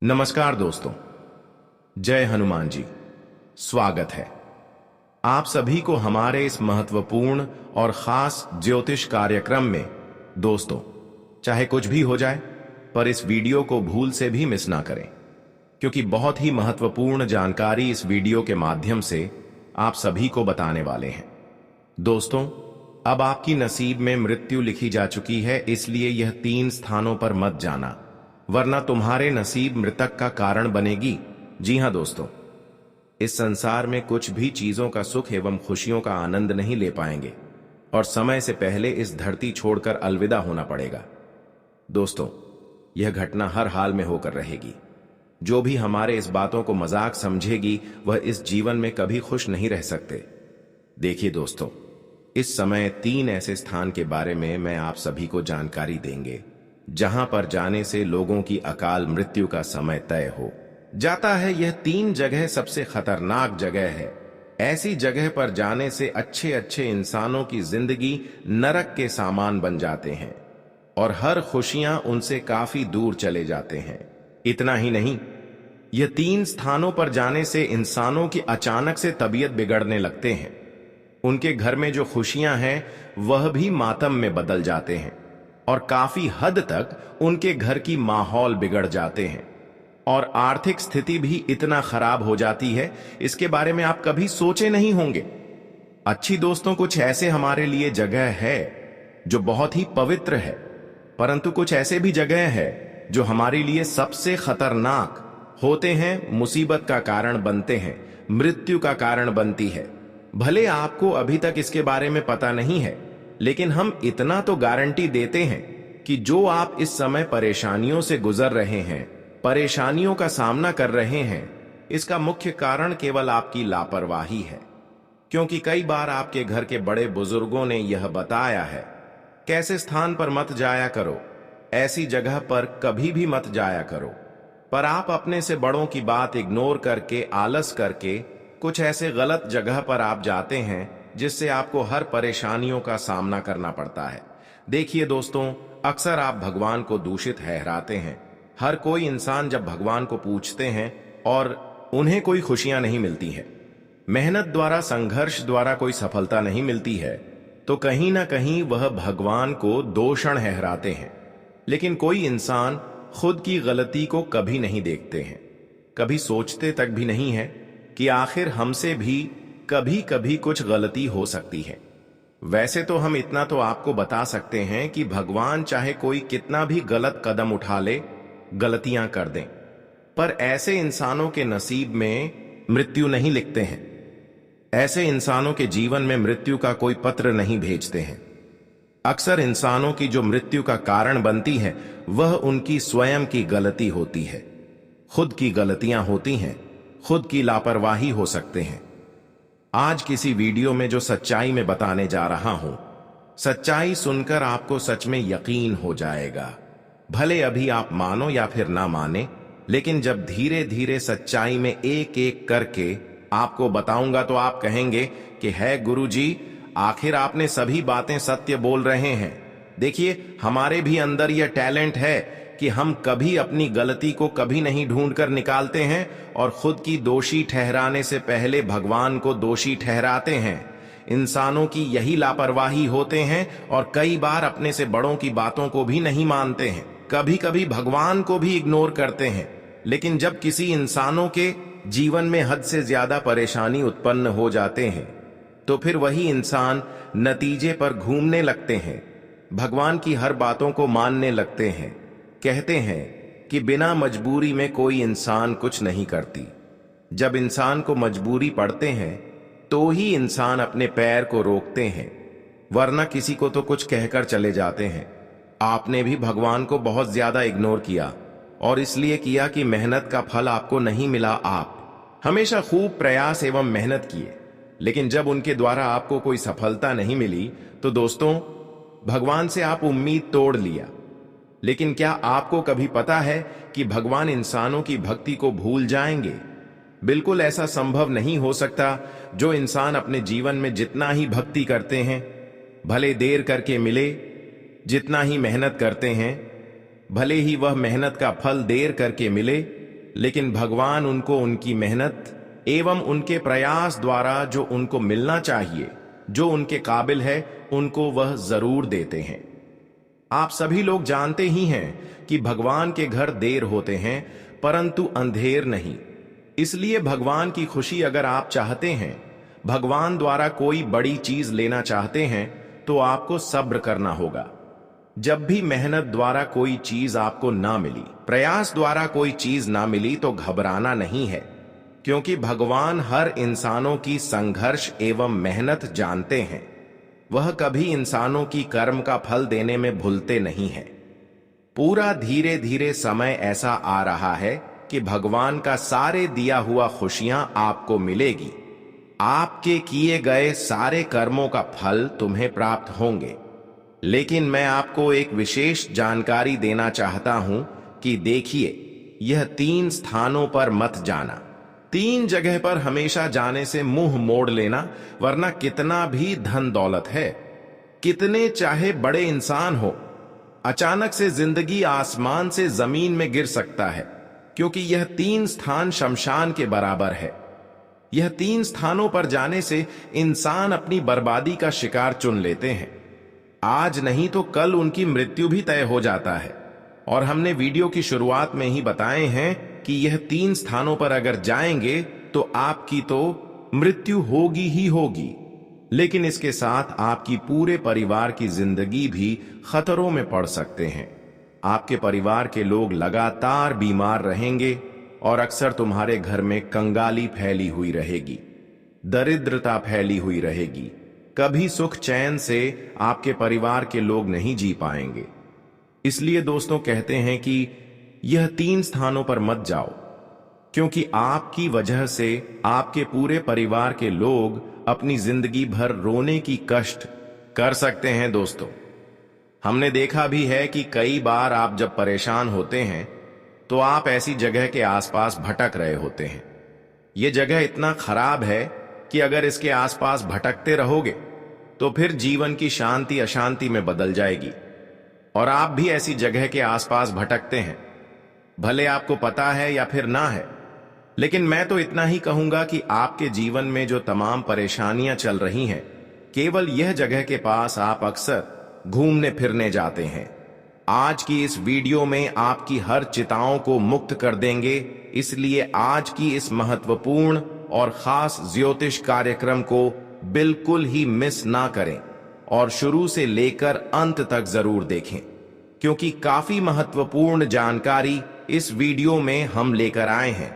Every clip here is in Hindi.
नमस्कार दोस्तों, जय हनुमान जी। स्वागत है आप सभी को हमारे इस महत्वपूर्ण और खास ज्योतिष कार्यक्रम में। दोस्तों, चाहे कुछ भी हो जाए, पर इस वीडियो को भूल से भी मिस ना करें, क्योंकि बहुत ही महत्वपूर्ण जानकारी इस वीडियो के माध्यम से आप सभी को बताने वाले हैं। दोस्तों, अब आपकी नसीब में मृत्यु लिखी जा चुकी है, इसलिए यह 3 स्थानों पर मत जाना, वरना तुम्हारे नसीब मृतक का कारण बनेगी। जी हां दोस्तों, इस संसार में कुछ भी चीजों का सुख एवं खुशियों का आनंद नहीं ले पाएंगे और समय से पहले इस धरती छोड़कर अलविदा होना पड़ेगा। दोस्तों, यह घटना हर हाल में होकर रहेगी। जो भी हमारे इस बातों को मजाक समझेगी, वह इस जीवन में कभी खुश नहीं रह सकते। देखिए दोस्तों, इस समय 3 ऐसे स्थान के बारे में मैं आप सभी को जानकारी देंगे, जहां पर जाने से लोगों की अकाल मृत्यु का समय तय हो जाता है। यह 3 जगह सबसे खतरनाक जगह है। ऐसी जगह पर जाने से अच्छे अच्छे इंसानों की जिंदगी नरक के सामान बन जाते हैं और हर खुशियां उनसे काफी दूर चले जाते हैं। इतना ही नहीं, यह 3 स्थानों पर जाने से इंसानों की अचानक से तबीयत बिगड़ने लगते हैं। उनके घर में जो खुशियां हैं वह भी मातम में बदल जाते हैं और काफी हद तक उनके घर की माहौल बिगड़ जाते हैं और आर्थिक स्थिति भी इतना खराब हो जाती है, इसके बारे में आप कभी सोचे नहीं होंगे। अच्छी दोस्तों, कुछ ऐसे हमारे लिए जगह है जो बहुत ही पवित्र है, परंतु कुछ ऐसे भी जगह है जो हमारे लिए सबसे खतरनाक होते हैं, मुसीबत का कारण बनते हैं, मृत्यु का कारण बनती है। भले आपको अभी तक इसके बारे में पता नहीं है, लेकिन हम इतना तो गारंटी देते हैं कि जो आप इस समय परेशानियों से गुजर रहे हैं, परेशानियों का सामना कर रहे हैं, इसका मुख्य कारण केवल आपकी लापरवाही है। क्योंकि कई बार आपके घर के बड़े बुजुर्गों ने यह बताया है, कैसे स्थान पर मत जाया करो, ऐसी जगह पर कभी भी मत जाया करो। पर आप अपने से बड़ों की बात इग्नोर करके, आलस करके कुछ ऐसे गलत जगह पर आप जाते हैं, जिससे आपको हर परेशानियों का सामना करना पड़ता है। देखिए दोस्तों, अक्सर आप भगवान को दूषित ठहराते हैं। हर कोई इंसान जब भगवान को पूछते हैं और उन्हें कोई खुशियां नहीं मिलती हैं, मेहनत द्वारा, संघर्ष द्वारा कोई सफलता नहीं मिलती है, तो कहीं ना कहीं वह भगवान को दोषण ठहराते हैं। लेकिन कोई इंसान खुद की गलती को कभी नहीं देखते हैं, कभी सोचते तक भी नहीं है कि आखिर हमसे भी कभी कभी कुछ गलती हो सकती है। वैसे तो हम इतना तो आपको बता सकते हैं कि भगवान चाहे कोई कितना भी गलत कदम उठा ले, गलतियां कर दें, पर ऐसे इंसानों के नसीब में मृत्यु नहीं लिखते हैं। ऐसे इंसानों के जीवन में मृत्यु का कोई पत्र नहीं भेजते हैं। अक्सर इंसानों की जो मृत्यु का कारण बनती है, वह उनकी स्वयं की गलती होती है। खुद की गलतियां होती हैं, खुद की लापरवाही हो सकते हैं। आज किसी वीडियो में जो सच्चाई में बताने जा रहा हूं, सच्चाई सुनकर आपको सच में यकीन हो जाएगा। भले अभी आप मानो या फिर ना माने, लेकिन जब धीरे धीरे सच्चाई में एक एक करके आपको बताऊंगा, तो आप कहेंगे कि है गुरुजी, आखिर आपने सभी बातें सत्य बोल रहे हैं। देखिए, हमारे भी अंदर यह टैलेंट है कि हम कभी अपनी गलती को कभी नहीं ढूंढकर निकालते हैं और खुद की दोषी ठहराने से पहले भगवान को दोषी ठहराते हैं। इंसानों की यही लापरवाही होते हैं और कई बार अपने से बड़ों की बातों को भी नहीं मानते हैं, कभी कभी भगवान को भी इग्नोर करते हैं। लेकिन जब किसी इंसानों के जीवन में हद से ज्यादा परेशानी उत्पन्न हो जाते हैं, तो फिर वही इंसान नतीजे पर घूमने लगते हैं, भगवान की हर बातों को मानने लगते हैं। कहते हैं कि बिना मजबूरी में कोई इंसान कुछ नहीं करती। जब इंसान को मजबूरी पड़ते हैं, तो ही इंसान अपने पैर को रोकते हैं, वरना किसी को तो कुछ कहकर चले जाते हैं। आपने भी भगवान को बहुत ज्यादा इग्नोर किया, और इसलिए किया कि मेहनत का फल आपको नहीं मिला। आप हमेशा खूब प्रयास एवं मेहनत किए, लेकिन जब उनके द्वारा आपको कोई सफलता नहीं मिली, तो दोस्तों, भगवान से आप उम्मीद तोड़ लिया। लेकिन क्या आपको कभी पता है कि भगवान इंसानों की भक्ति को भूल जाएंगे? बिल्कुल ऐसा संभव नहीं हो सकता। जो इंसान अपने जीवन में जितना ही भक्ति करते हैं, भले देर करके मिले, जितना ही मेहनत करते हैं, भले ही वह मेहनत का फल देर करके मिले, लेकिन भगवान उनको उनकी मेहनत एवं उनके प्रयास द्वारा जो उनको मिलना चाहिए, जो उनके काबिल है, उनको वह जरूर देते हैं। आप सभी लोग जानते ही हैं कि भगवान के घर देर होते हैं परंतु अंधेर नहीं। इसलिए भगवान की खुशी अगर आप चाहते हैं, भगवान द्वारा कोई बड़ी चीज लेना चाहते हैं, तो आपको सब्र करना होगा। जब भी मेहनत द्वारा कोई चीज आपको ना मिली, प्रयास द्वारा कोई चीज ना मिली, तो घबराना नहीं है, क्योंकि भगवान हर इंसानों की संघर्ष एवं मेहनत जानते हैं। वह कभी इंसानों की कर्म का फल देने में भूलते नहीं है। पूरा धीरे धीरे समय ऐसा आ रहा है कि भगवान का सारे दिया हुआ खुशियां आपको मिलेगी। आपके किए गए सारे कर्मों का फल तुम्हें प्राप्त होंगे। लेकिन मैं आपको एक विशेष जानकारी देना चाहता हूं कि देखिए, यह 3 स्थानों पर मत जाना। 3 जगह पर हमेशा जाने से मुंह मोड़ लेना, वरना कितना भी धन दौलत है, कितने चाहे बड़े इंसान हो, अचानक से जिंदगी आसमान से जमीन में गिर सकता है, क्योंकि यह 3 स्थान शमशान के बराबर है। यह 3 स्थानों पर जाने से इंसान अपनी बर्बादी का शिकार चुन लेते हैं। आज नहीं तो कल उनकी मृत्यु भी तय हो जाता है। और हमने वीडियो की शुरुआत में ही बताए हैं कि यह 3 स्थानों पर अगर जाएंगे तो आपकी तो मृत्यु होगी ही होगी, लेकिन इसके साथ आपकी पूरे परिवार की जिंदगी भी खतरों में पड़ सकते हैं। आपके परिवार के लोग लगातार बीमार रहेंगे और अक्सर तुम्हारे घर में कंगाली फैली हुई रहेगी, दरिद्रता फैली हुई रहेगी। कभी सुख चैन से आपके परिवार के लोग नहीं जी पाएंगे। इसलिए दोस्तों कहते हैं कि यह 3 स्थानों पर मत जाओ, क्योंकि आपकी वजह से आपके पूरे परिवार के लोग अपनी जिंदगी भर रोने की कष्ट कर सकते हैं। दोस्तों, हमने देखा भी है कि कई बार आप जब परेशान होते हैं तो आप ऐसी जगह के आसपास भटक रहे होते हैं। यह जगह इतना खराब है कि अगर इसके आसपास भटकते रहोगे तो फिर जीवन की शांति अशांति में बदल जाएगी। और आप भी ऐसी जगह के आसपास भटकते हैं, भले आपको पता है या फिर ना है, लेकिन मैं तो इतना ही कहूंगा कि आपके जीवन में जो तमाम परेशानियां चल रही हैं, केवल यह जगह के पास आप अक्सर घूमने फिरने जाते हैं। आज की इस वीडियो में आपकी हर चिंताओं को मुक्त कर देंगे, इसलिए आज की इस महत्वपूर्ण और खास ज्योतिष कार्यक्रम को बिल्कुल ही मिस ना करें और शुरू से लेकर अंत तक जरूर देखें, क्योंकि काफी महत्वपूर्ण जानकारी इस वीडियो में हम लेकर आए हैं।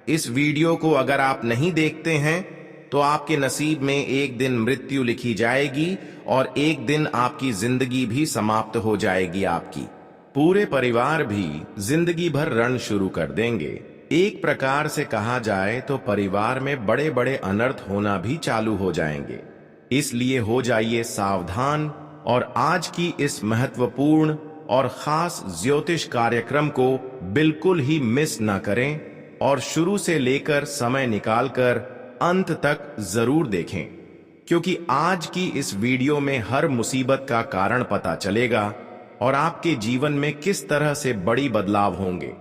इस वीडियो को अगर आप नहीं देखते हैं तो आपके नसीब में एक दिन मृत्यु लिखी जाएगी और एक दिन आपकी जिंदगी भी समाप्त हो जाएगी। आपकी पूरे परिवार भी जिंदगी भर रण शुरू कर देंगे। एक प्रकार से कहा जाए तो परिवार में बड़े बड़े अनर्थ होना भी चालू हो जाएंगे। इसलिए हो जाइए सावधान और आज की इस महत्वपूर्ण और खास ज्योतिष कार्यक्रम को बिल्कुल ही मिस ना करें और शुरू से लेकर समय निकालकर अंत तक जरूर देखें, क्योंकि आज की इस वीडियो में हर मुसीबत का कारण पता चलेगा और आपके जीवन में किस तरह से बड़ी बदलाव होंगे,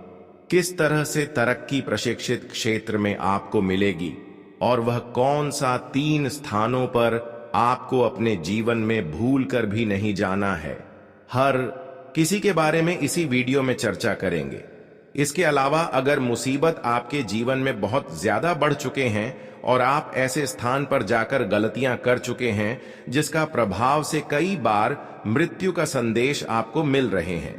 किस तरह से तरक्की प्रशिक्षित क्षेत्र में आपको मिलेगी और वह कौन सा 3 स्थानों पर आपको अपने जीवन में भूल कर भी नहीं जाना है। हर किसी के बारे में इसी वीडियो में चर्चा करेंगे। इसके अलावा अगर मुसीबत आपके जीवन में बहुत ज्यादा बढ़ चुके हैं और आप ऐसे स्थान पर जाकर गलतियां कर चुके हैं जिसका प्रभाव से कई बार मृत्यु का संदेश आपको मिल रहे हैं,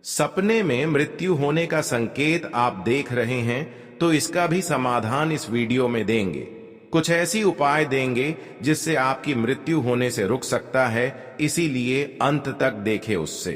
सपने में मृत्यु होने का संकेत आप देख रहे हैं, तो इसका भी समाधान इस वीडियो में देंगे। कुछ ऐसी उपाय देंगे जिससे आपकी मृत्यु होने से रुक सकता है, इसीलिए अंत तक देखें। उससे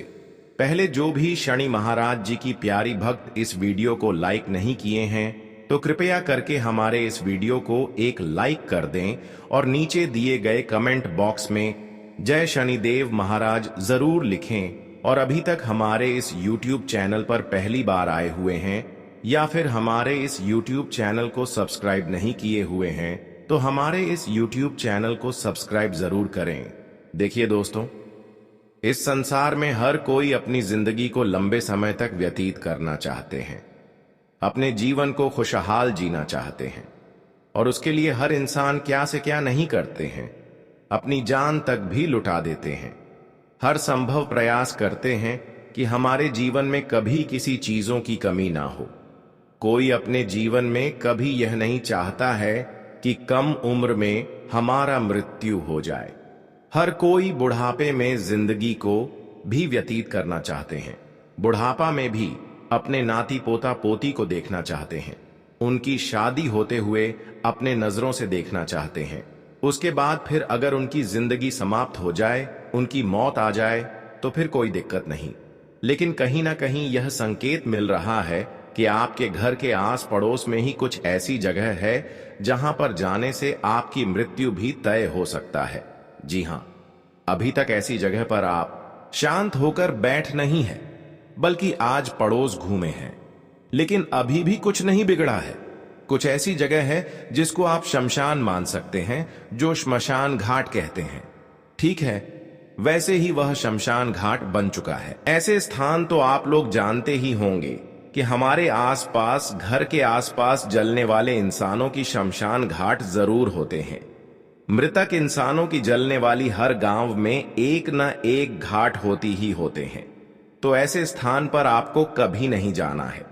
पहले जो भी शनि महाराज जी की प्यारी भक्त इस वीडियो को लाइक नहीं किए हैं तो कृपया करके हमारे इस वीडियो को एक लाइक कर दें और नीचे दिए गए कमेंट बॉक्स में जय शनिदेव महाराज जरूर लिखें। और अभी तक हमारे इस YouTube चैनल पर पहली बार आए हुए हैं या फिर हमारे इस YouTube चैनल को सब्सक्राइब नहीं किए हुए हैं तो हमारे इस YouTube चैनल को सब्सक्राइब जरूर करें। देखिए दोस्तों, इस संसार में हर कोई अपनी जिंदगी को लंबे समय तक व्यतीत करना चाहते हैं, अपने जीवन को खुशहाल जीना चाहते हैं और उसके लिए हर इंसान क्या से क्या नहीं करते हैं, अपनी जान तक भी लुटा देते हैं। हर संभव प्रयास करते हैं कि हमारे जीवन में कभी किसी चीजों की कमी ना हो। कोई अपने जीवन में कभी यह नहीं चाहता है कि कम उम्र में हमारा मृत्यु हो जाए। हर कोई बुढ़ापे में जिंदगी को भी व्यतीत करना चाहते हैं। बुढ़ापा में भी अपने नाती पोता पोती को देखना चाहते हैं, उनकी शादी होते हुए अपने नजरों से देखना चाहते हैं। उसके बाद फिर अगर उनकी जिंदगी समाप्त हो जाए, उनकी मौत आ जाए, तो फिर कोई दिक्कत नहीं। लेकिन कहीं ना कहीं यह संकेत मिल रहा है कि आपके घर के आस पड़ोस में ही कुछ ऐसी जगह है जहां पर जाने से आपकी मृत्यु भी तय हो सकता है। जी हां, अभी तक ऐसी जगह पर आप शांत होकर बैठ नहीं है, बल्कि आज पड़ोस घूमे हैं, लेकिन अभी भी कुछ नहीं बिगड़ा है। कुछ ऐसी जगह है जिसको आप शमशान मान सकते हैं, जो श्मशान घाट कहते हैं। ठीक है, वैसे ही वह शमशान घाट बन चुका है। ऐसे स्थान तो आप लोग जानते ही होंगे कि हमारे आसपास, घर के आसपास जलने वाले इंसानों की शमशान घाट जरूर होते हैं। मृतक इंसानों की जलने वाली हर गांव में एक न एक घाट होती ही होते हैं। तो ऐसे स्थान पर आपको कभी नहीं जाना है।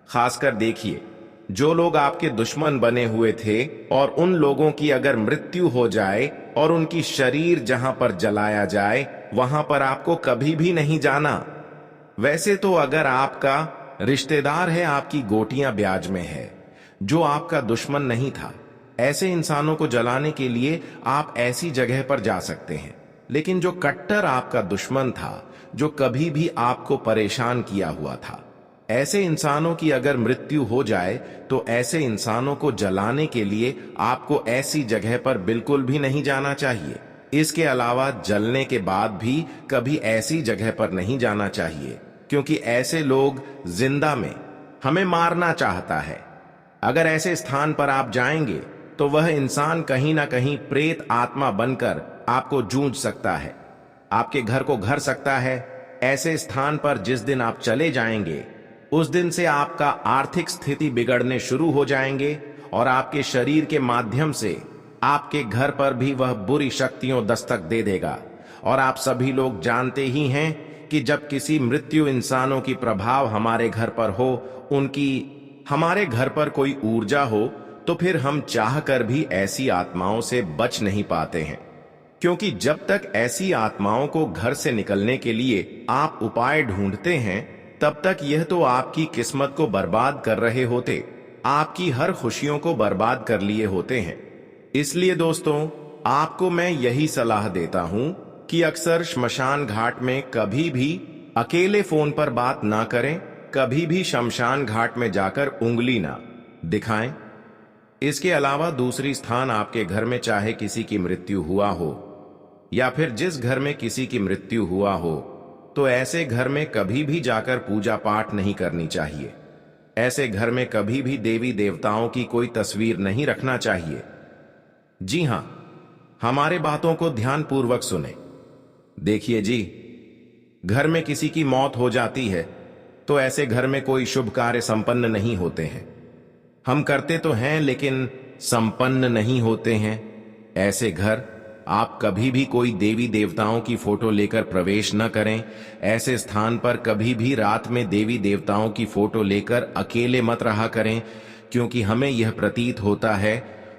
खासकर देखिए, जो लोग आपके दुश्मन बने हुए थे और उन लोगों की अगर मृत्यु हो जाए और उनकी शरीर जहां पर जलाया जाए, वहां पर आपको कभी भी नहीं जाना। वैसे तो अगर आपका रिश्तेदार है, आपकी गोटियां ब्याज में है, जो आपका दुश्मन नहीं था, ऐसे इंसानों को जलाने के लिए आप ऐसी जगह पर जा सकते हैं। लेकिन जो कट्टर आपका दुश्मन था, जो कभी भी आपको परेशान किया हुआ था, ऐसे इंसानों की अगर मृत्यु हो जाए तो ऐसे इंसानों को जलाने के लिए आपको ऐसी जगह पर बिल्कुल भी नहीं जाना चाहिए। इसके अलावा जलने के बाद भी कभी ऐसी जगह पर नहीं जाना चाहिए, क्योंकि ऐसे लोग जिंदा में हमें मारना चाहता है। अगर ऐसे स्थान पर आप जाएंगे तो वह इंसान कहीं ना कहीं प्रेत आत्मा बनकर आपको जूझ सकता है, आपके घर को घर सकता है। ऐसे स्थान पर जिस दिन आप चले जाएंगे, उस दिन से आपका आर्थिक स्थिति बिगड़ने शुरू हो जाएंगे और आपके शरीर के माध्यम से आपके घर पर भी वह बुरी शक्तियों दस्तक दे देगा। और आप सभी लोग जानते ही हैं कि जब किसी मृत्यु इंसानों की प्रभाव हमारे घर पर हो, उनकी हमारे घर पर कोई ऊर्जा हो, तो फिर हम चाहकर भी ऐसी आत्माओं से बच नहीं पाते हैं। क्योंकि जब तक ऐसी आत्माओं को घर से निकलने के लिए आप उपाय ढूंढते हैं, तब तक यह तो आपकी किस्मत को बर्बाद कर रहे होते, आपकी हर खुशियों को बर्बाद कर लिए होते हैं। इसलिए दोस्तों, आपको मैं यही सलाह देता हूं कि अक्सर श्मशान घाट में कभी भी अकेले फोन पर बात ना करें, कभी भी शमशान घाट में जाकर उंगली ना दिखाएं। इसके अलावा दूसरी स्थान आपके घर में चाहे किसी की मृत्यु हुआ हो या फिर जिस घर में किसी की मृत्यु हुआ हो, तो ऐसे घर में कभी भी जाकर पूजा पाठ नहीं करनी चाहिए। ऐसे घर में कभी भी देवी देवताओं की कोई तस्वीर नहीं रखना चाहिए। जी हां, हमारे बातों को ध्यानपूर्वक सुने। देखिए जी, घर में किसी की मौत हो जाती है तो ऐसे घर में कोई शुभ कार्य संपन्न नहीं होते हैं। हम करते तो हैं लेकिन संपन्न नहीं होते हैं। ऐसे घर आप कभी भी कोई देवी देवताओं की फोटो लेकर प्रवेश न करें। ऐसे स्थान पर कभी भी रात में देवी देवताओं की फोटो लेकर अकेले मत रहा करें, क्योंकि हमें यह प्रतीत होता है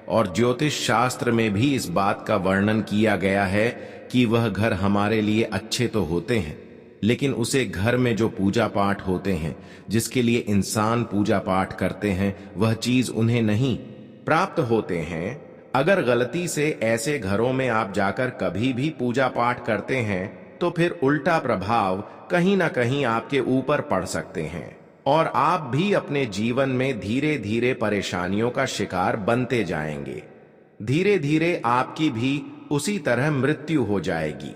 और ज्योतिष शास्त्र में भी इस बात का वर्णन किया गया है कि वह घर हमारे लिए अच्छे तो होते हैं, लेकिन उसे घर में जो पूजा पाठ होते हैं, जिसके लिए इंसान पूजा पाठ करते हैं, वह चीज उन्हें नहीं प्राप्त होते हैं। अगर गलती से ऐसे घरों में आप जाकर कभी भी पूजा पाठ करते हैं तो फिर उल्टा प्रभाव कहीं ना कहीं आपके ऊपर पड़ सकते हैं और आप भी अपने जीवन में धीरे धीरे परेशानियों का शिकार बनते जाएंगे। धीरे धीरे आपकी भी उसी तरह मृत्यु हो जाएगी।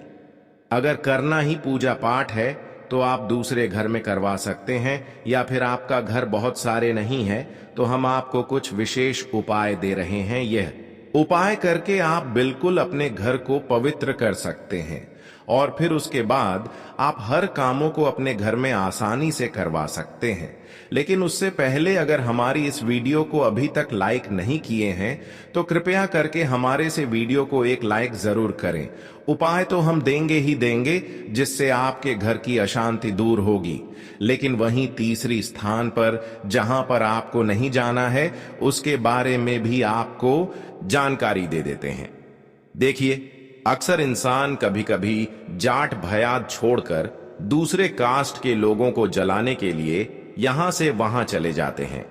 अगर करना ही पूजा पाठ है तो आप दूसरे घर में करवा सकते हैं, या फिर आपका घर बहुत सारे नहीं है तो हम आपको कुछ विशेष उपाय दे रहे हैं। यह उपाय करके आप बिल्कुल अपने घर को पवित्र कर सकते हैं और फिर उसके बाद आप हर कामों को अपने घर में आसानी से करवा सकते हैं। लेकिन उससे पहले अगर हमारी इस वीडियो को अभी तक लाइक नहीं किए हैं तो कृपया करके हमारे से वीडियो को एक लाइक जरूर करें। उपाय तो हम देंगे ही देंगे जिससे आपके घर की अशांति दूर होगी, लेकिन वहीं तीसरी स्थान पर जहां पर आपको नहीं जाना है उसके बारे में भी आपको जानकारी दे देते हैं। देखिए, अक्सर इंसान कभी कभी जाट भयात छोड़कर दूसरे कास्ट के लोगों को जलाने के लिए यहां से वहां चले जाते हैं।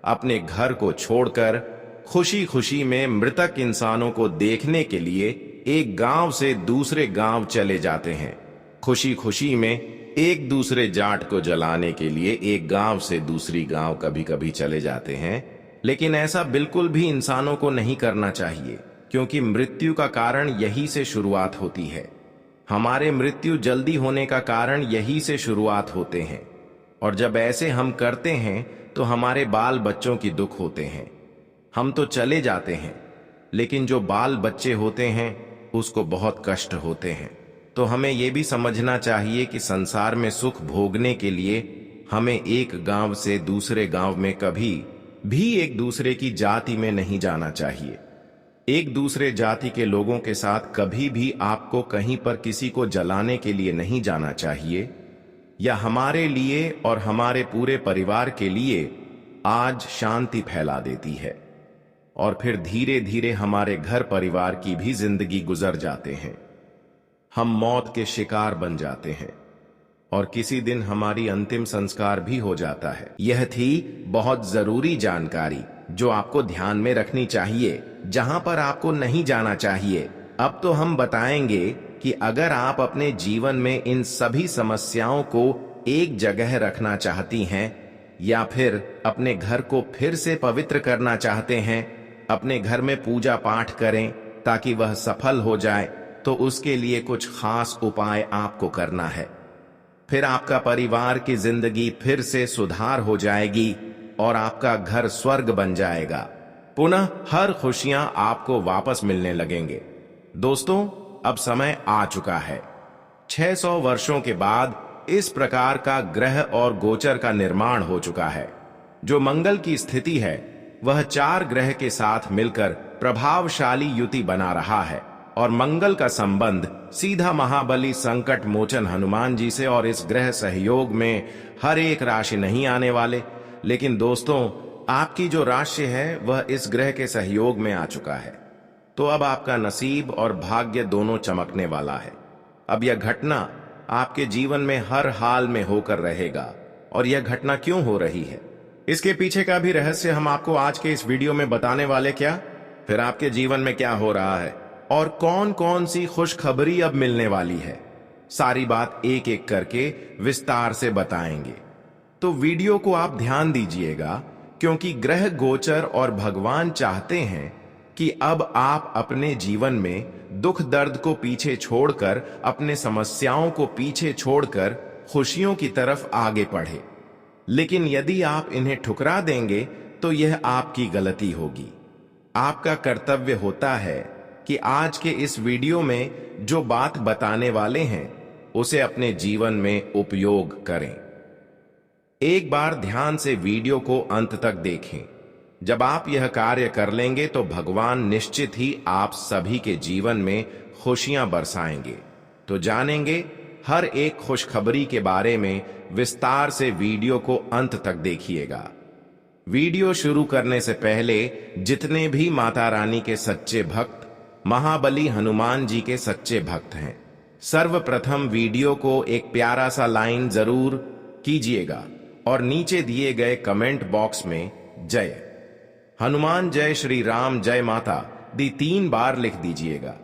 अपने घर को छोड़कर खुशी खुशी में मृतक इंसानों को देखने के लिए एक गांव से दूसरे गांव चले जाते हैं। खुशी खुशी में एक दूसरे जाट को जलाने के लिए एक गांव से दूसरी गांव कभी कभी चले जाते हैं, लेकिन ऐसा बिल्कुल भी इंसानों को नहीं करना चाहिए, क्योंकि मृत्यु का कारण यही से शुरुआत होती है। हमारे मृत्यु जल्दी होने का कारण यही से शुरुआत होते हैं, और जब ऐसे हम करते हैं तो हमारे बाल बच्चों की दुख होते हैं। हम तो चले जाते हैं, लेकिन जो बाल बच्चे होते हैं उसको बहुत कष्ट होते हैं। तो हमें यह भी समझना चाहिए कि संसार में सुख भोगने के लिए हमें एक गांव से दूसरे गांव में कभी भी एक दूसरे की जाति में नहीं जाना चाहिए। एक दूसरे जाति के लोगों के साथ कभी भी आपको कहीं पर किसी को जलाने के लिए नहीं जाना चाहिए। या हमारे लिए और हमारे पूरे परिवार के लिए आज शांति फैला देती है, और फिर धीरे धीरे हमारे घर परिवार की भी जिंदगी गुजर जाते हैं। हम मौत के शिकार बन जाते हैं और किसी दिन हमारी अंतिम संस्कार भी हो जाता है। यह थी बहुत जरूरी जानकारी जो आपको ध्यान में रखनी चाहिए, जहां पर आपको नहीं जाना चाहिए। अब तो हम बताएंगे कि अगर आप अपने जीवन में इन सभी समस्याओं को एक जगह रखना चाहती हैं, या फिर अपने घर को फिर से पवित्र करना चाहते हैं, अपने घर में पूजा पाठ करें ताकि वह सफल हो जाए, तो उसके लिए कुछ खास उपाय आपको करना है। फिर आपका परिवार की जिंदगी फिर से सुधार हो जाएगी और आपका घर स्वर्ग बन जाएगा। पुनः हर खुशियां आपको वापस मिलने लगेंगे। दोस्तों, अब समय आ चुका है। 600 वर्षों के बाद इस प्रकार का ग्रह और गोचर का निर्माण हो चुका है। जो मंगल की स्थिति है वह 4 ग्रह के साथ मिलकर प्रभावशाली युति बना रहा है, और मंगल का संबंध सीधा महाबली संकट मोचन हनुमान जी से। और इस ग्रह सहयोग में हर एक राशि नहीं आने वाले, लेकिन दोस्तों आपकी जो राशि है वह इस ग्रह के सहयोग में आ चुका है। तो अब आपका नसीब और भाग्य दोनों चमकने वाला है। अब यह घटना आपके जीवन में हर हाल में होकर रहेगा। और यह घटना क्यों हो रही है, इसके पीछे का भी रहस्य हम आपको आज के इस वीडियो में बताने वाले। क्या फिर आपके जीवन में क्या हो रहा है और कौन कौन सी खुशखबरी अब मिलने वाली है, सारी बात एक एक करके विस्तार से बताएंगे। तो वीडियो को आप ध्यान दीजिएगा, क्योंकि ग्रह गोचर और भगवान चाहते हैं कि अब आप अपने जीवन में दुख दर्द को पीछे छोड़कर, अपने समस्याओं को पीछे छोड़कर खुशियों की तरफ आगे बढ़े। लेकिन यदि आप इन्हें ठुकरा देंगे तो यह आपकी गलती होगी। आपका कर्तव्य होता है कि आज के इस वीडियो में जो बात बताने वाले हैं उसे अपने जीवन में उपयोग करें। एक बार ध्यान से वीडियो को अंत तक देखें। जब आप यह कार्य कर लेंगे तो भगवान निश्चित ही आप सभी के जीवन में खुशियां बरसाएंगे। तो जानेंगे हर एक खुशखबरी के बारे में विस्तार से। वीडियो को अंत तक देखिएगा। वीडियो शुरू करने से पहले जितने भी माता रानी के सच्चे भक्त, महाबली हनुमान जी के सच्चे भक्त हैं, सर्वप्रथम वीडियो को एक प्यारा सा लाइन जरूर कीजिएगा और नीचे दिए गए कमेंट बॉक्स में जय हनुमान, जय श्री राम, जय माता दी 3 बार लिख दीजिएगा,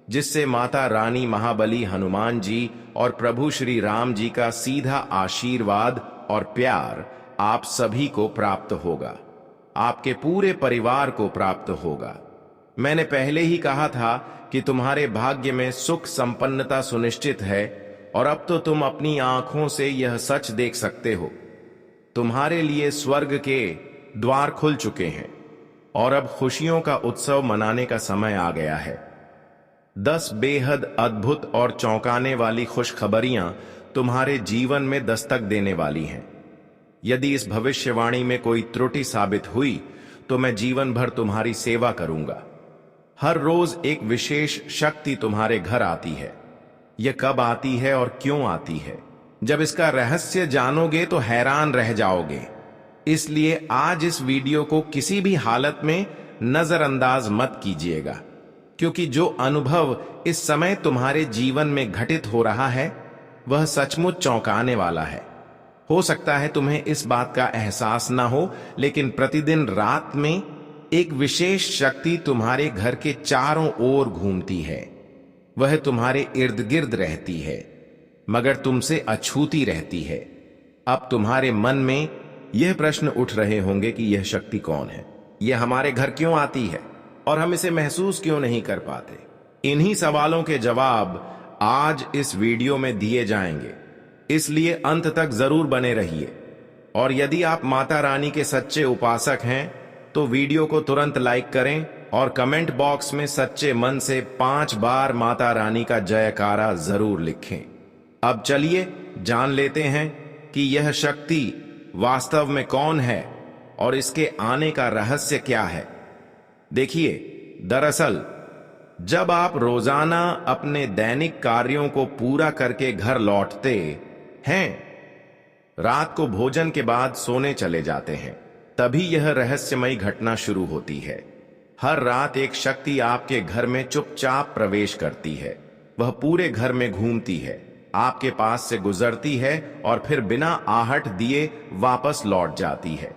जिससे माता रानी महाबली हनुमान जी और प्रभु श्री राम जी का सीधा आशीर्वाद और प्यार आप सभी को प्राप्त होगा, आपके पूरे परिवार को प्राप्त होगा। मैंने पहले ही कहा था कि तुम्हारे भाग्य में सुख संपन्नता सुनिश्चित है, और अब तो तुम अपनी आंखों से यह सच देख सकते हो। तुम्हारे लिए स्वर्ग के द्वार खुल चुके हैं और अब खुशियों का उत्सव मनाने का समय आ गया है। 10 बेहद अद्भुत और चौंकाने वाली खुशखबरियां तुम्हारे जीवन में दस्तक देने वाली हैं। यदि इस भविष्यवाणी में कोई त्रुटि साबित हुई तो मैं जीवन भर तुम्हारी सेवा करूंगा। हर रोज एक विशेष शक्ति तुम्हारे घर आती है। यह कब आती है और क्यों आती है, जब इसका रहस्य जानोगे तो हैरान रह जाओगे। इसलिए आज इस वीडियो को किसी भी हालत में नजरअंदाज मत कीजिएगा, क्योंकि जो अनुभव इस समय तुम्हारे जीवन में घटित हो रहा है वह सचमुच चौंकाने वाला है। हो सकता है तुम्हें इस बात का एहसास ना हो, लेकिन प्रतिदिन रात में एक विशेष शक्ति तुम्हारे घर के चारों ओर घूमती है। वह तुम्हारे इर्द गिर्द रहती है, मगर तुमसे अछूती रहती है। अब तुम्हारे मन में यह प्रश्न उठ रहे होंगे कि यह शक्ति कौन है, यह हमारे घर क्यों आती है और हम इसे महसूस क्यों नहीं कर पाते। इन्हीं सवालों के जवाब आज इस वीडियो में दिए जाएंगे, इसलिए अंत तक जरूर बने रहिए। और यदि आप माता रानी के सच्चे उपासक हैं तो वीडियो को तुरंत लाइक करें और कमेंट बॉक्स में सच्चे मन से 5 बार माता रानी का जयकारा जरूर लिखें। अब चलिए जान लेते हैं कि यह शक्ति वास्तव में कौन है और इसके आने का रहस्य क्या है। देखिए, दरअसल जब आप रोजाना अपने दैनिक कार्यों को पूरा करके घर लौटते हैं, रात को भोजन के बाद सोने चले जाते हैं, तभी यह रहस्यमयी घटना शुरू होती है। हर रात एक शक्ति आपके घर में चुपचाप प्रवेश करती है। वह पूरे घर में घूमती है, आपके पास से गुजरती है और फिर बिना आहट दिए वापस लौट जाती है।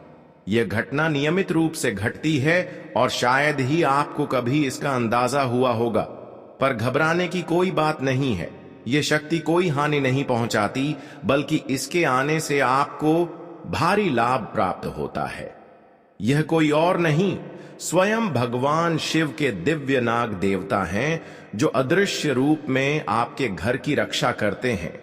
यह घटना नियमित रूप से घटती है और शायद ही आपको कभी इसका अंदाजा हुआ होगा, पर घबराने की कोई बात नहीं है। यह शक्ति कोई हानि नहीं पहुंचाती, बल्कि इसके आने से आपको भारी लाभ प्राप्त होता है। यह कोई और नहीं, स्वयं भगवान शिव के दिव्य नाग देवता हैं, जो अदृश्य रूप में आपके घर की रक्षा करते हैं।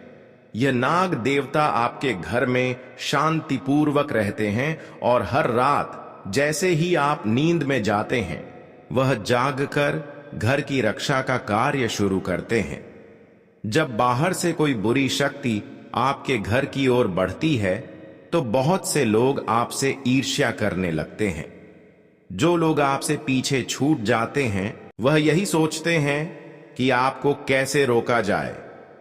यह नाग देवता आपके घर में शांतिपूर्वक रहते हैं और हर रात जैसे ही आप नींद में जाते हैं, वह जागकर घर की रक्षा का कार्य शुरू करते हैं। जब बाहर से कोई बुरी शक्ति आपके घर की ओर बढ़ती है तो बहुत से लोग आपसे ईर्ष्या करने लगते हैं। जो लोग आपसे पीछे छूट जाते हैं वह यही सोचते हैं कि आपको कैसे रोका जाए,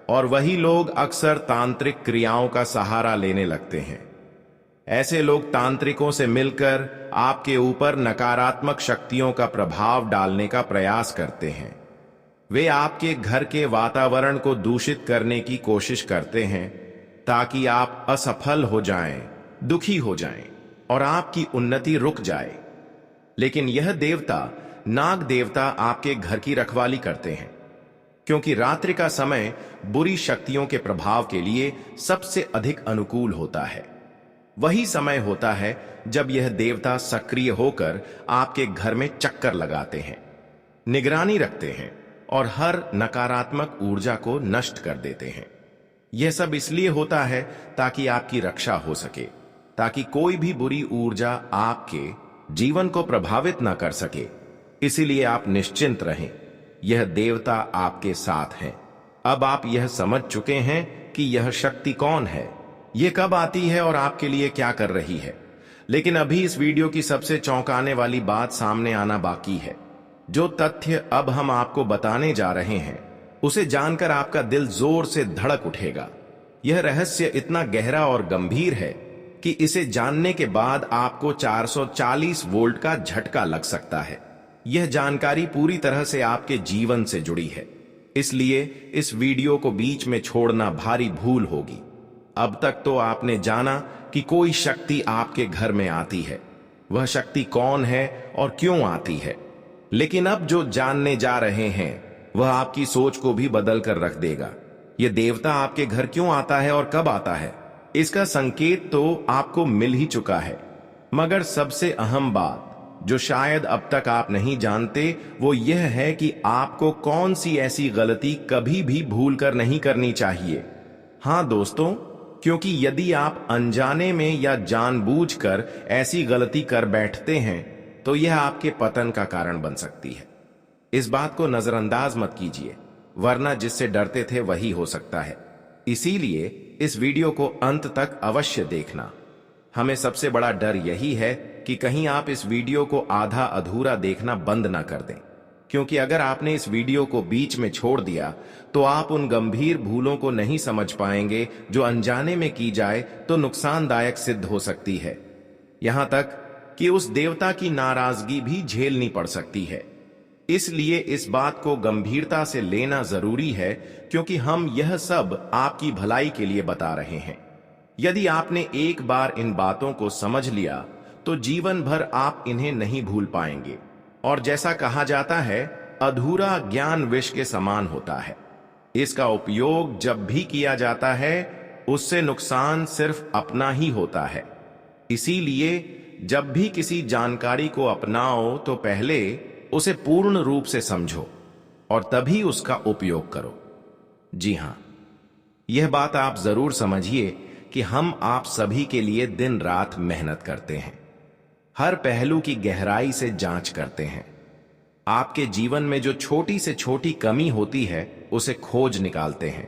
और वही लोग अक्सर तांत्रिक क्रियाओं का सहारा लेने लगते हैं। ऐसे लोग तांत्रिकों से मिलकर आपके ऊपर नकारात्मक शक्तियों का प्रभाव डालने का प्रयास करते हैं। वे आपके घर के वातावरण को दूषित करने की कोशिश करते हैं ताकि आप असफल हो जाएं, दुखी हो जाएं और आपकी उन्नति रुक जाए। लेकिन यह देवता, नाग देवता, आपके घर की रखवाली करते हैं, क्योंकि रात्रि का समय बुरी शक्तियों के प्रभाव के लिए सबसे अधिक अनुकूल होता है। वही समय होता है जब यह देवता सक्रिय होकर आपके घर में चक्कर लगाते हैं, निगरानी रखते हैं और हर नकारात्मक ऊर्जा को नष्ट कर देते हैं। यह सब इसलिए होता है ताकि आपकी रक्षा हो सके, ताकि कोई भी बुरी ऊर्जा आपके जीवन को प्रभावित ना कर सके। इसीलिए आप निश्चिंत रहें, यह देवता आपके साथ हैं। अब आप यह समझ चुके हैं कि यह शक्ति कौन है, यह कब आती है और आपके लिए क्या कर रही है। लेकिन अभी इस वीडियो की सबसे चौंकाने वाली बात सामने आना बाकी है। जो तथ्य अब हम आपको बताने जा रहे हैं, उसे जानकर आपका दिल जोर से धड़क उठेगा। यह रहस्य इतना गहरा और गंभीर है कि इसे जानने के बाद आपको 440 वोल्ट का झटका लग सकता है। यह जानकारी पूरी तरह से आपके जीवन से जुड़ी है, इसलिए इस वीडियो को बीच में छोड़ना भारी भूल होगी। अब तक तो आपने जाना कि कोई शक्ति आपके घर में आती है। वह शक्ति कौन है और क्यों आती है, लेकिन अब जो जानने जा रहे हैं वह आपकी सोच को भी बदल कर रख देगा। यह देवता आपके घर क्यों आता है और कब आता है, इसका संकेत तो आपको मिल ही चुका है, मगर सबसे अहम बात जो शायद अब तक आप नहीं जानते वो यह है कि आपको कौन सी ऐसी गलती कभी भी भूल कर नहीं करनी चाहिए। हां दोस्तों, क्योंकि यदि आप अनजाने में या जानबूझकर ऐसी गलती कर बैठते हैं तो यह आपके पतन का कारण बन सकती है। इस बात को नजरअंदाज मत कीजिए, वरना जिससे डरते थे वही हो सकता है। इसीलिए इस वीडियो को अंत तक अवश्य देखना। हमें सबसे बड़ा डर यही है कि कहीं आप इस वीडियो को आधा अधूरा देखना बंद ना कर दें, क्योंकि अगर आपने इस वीडियो को बीच में छोड़ दिया तो आप उन गंभीर भूलों को नहीं समझ पाएंगे जो अनजाने में की जाए तो नुकसानदायक सिद्ध हो सकती है। यहां तक कि उस देवता की नाराजगी भी झेलनी पड़ सकती है। इसलिए इस बात को गंभीरता से लेना जरूरी है, क्योंकि हम यह सब आपकी भलाई के लिए बता रहे हैं। यदि आपने एक बार इन बातों को समझ लिया तो जीवन भर आप इन्हें नहीं भूल पाएंगे। और जैसा कहा जाता है, अधूरा ज्ञान विष के समान होता है। इसका उपयोग जब भी किया जाता है उससे नुकसान सिर्फ अपना ही होता है। इसीलिए जब भी किसी जानकारी को अपनाओ तो पहले उसे पूर्ण रूप से समझो और तभी उसका उपयोग करो। जी हां, यह बात आप जरूर समझिए कि हम आप सभी के लिए दिन रात मेहनत करते हैं, हर पहलू की गहराई से जांच करते हैं। आपके जीवन में जो छोटी से छोटी कमी होती है उसे खोज निकालते हैं,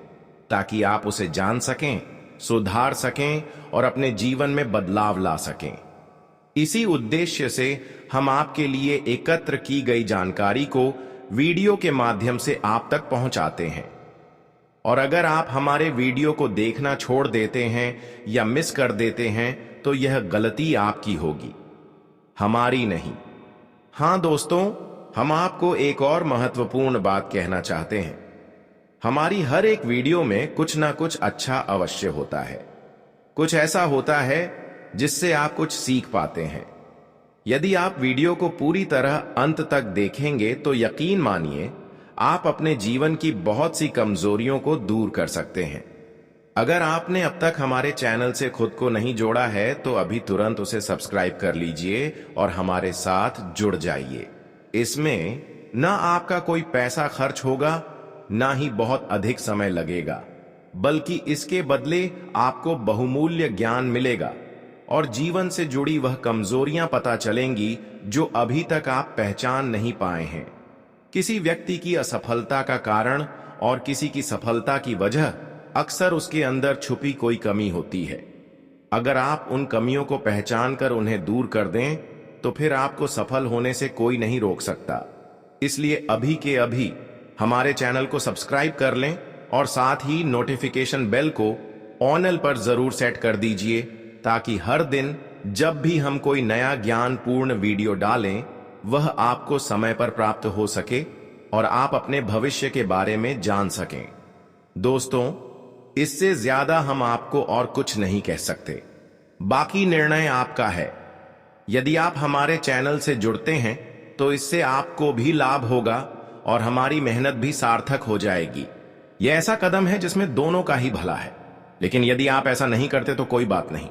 ताकि आप उसे जान सकें, सुधार सकें और अपने जीवन में बदलाव ला सकें। इसी उद्देश्य से हम आपके लिए एकत्र की गई जानकारी को वीडियो के माध्यम से आप तक पहुंचाते हैं। और अगर आप हमारे वीडियो को देखना छोड़ देते हैं या मिस कर देते हैं तो यह गलती आपकी होगी, हमारी नहीं। हां दोस्तों, हम आपको एक और महत्वपूर्ण बात कहना चाहते हैं। हमारी हर एक वीडियो में कुछ ना कुछ अच्छा अवश्य होता है। कुछ ऐसा होता है जिससे आप कुछ सीख पाते हैं। यदि आप वीडियो को पूरी तरह अंत तक देखेंगे तो यकीन मानिए आप अपने जीवन की बहुत सी कमजोरियों को दूर कर सकते हैं। अगर आपने अब तक हमारे चैनल से खुद को नहीं जोड़ा है तो अभी तुरंत उसे सब्सक्राइब कर लीजिए और हमारे साथ जुड़ जाइए। इसमें ना आपका कोई पैसा खर्च होगा, ना ही बहुत अधिक समय लगेगा, बल्कि इसके बदले आपको बहुमूल्य ज्ञान मिलेगा और जीवन से जुड़ी वह कमजोरियां पता चलेंगी जो अभी तक आप पहचान नहीं पाए हैं। किसी व्यक्ति की असफलता का कारण और किसी की सफलता की वजह अक्सर उसके अंदर छुपी कोई कमी होती है। अगर आप उन कमियों को पहचान कर उन्हें दूर कर दें तो फिर आपको सफल होने से कोई नहीं रोक सकता। इसलिए अभी के अभी हमारे चैनल को सब्सक्राइब कर लें और साथ ही नोटिफिकेशन बेल को ऑनल पर जरूर सेट कर दीजिए, ताकि हर दिन जब भी हम कोई नया ज्ञानपूर्ण वीडियो डालें वह आपको समय पर प्राप्त हो सके और आप अपने भविष्य के बारे में जान सकें। दोस्तों, इससे ज्यादा हम आपको और कुछ नहीं कह सकते। बाकी निर्णय आपका है। यदि आप हमारे चैनल से जुड़ते हैं तो इससे आपको भी लाभ होगा और हमारी मेहनत भी सार्थक हो जाएगी। यह ऐसा कदम है जिसमें दोनों का ही भला है। लेकिन यदि आप ऐसा नहीं करते तो कोई बात नहीं,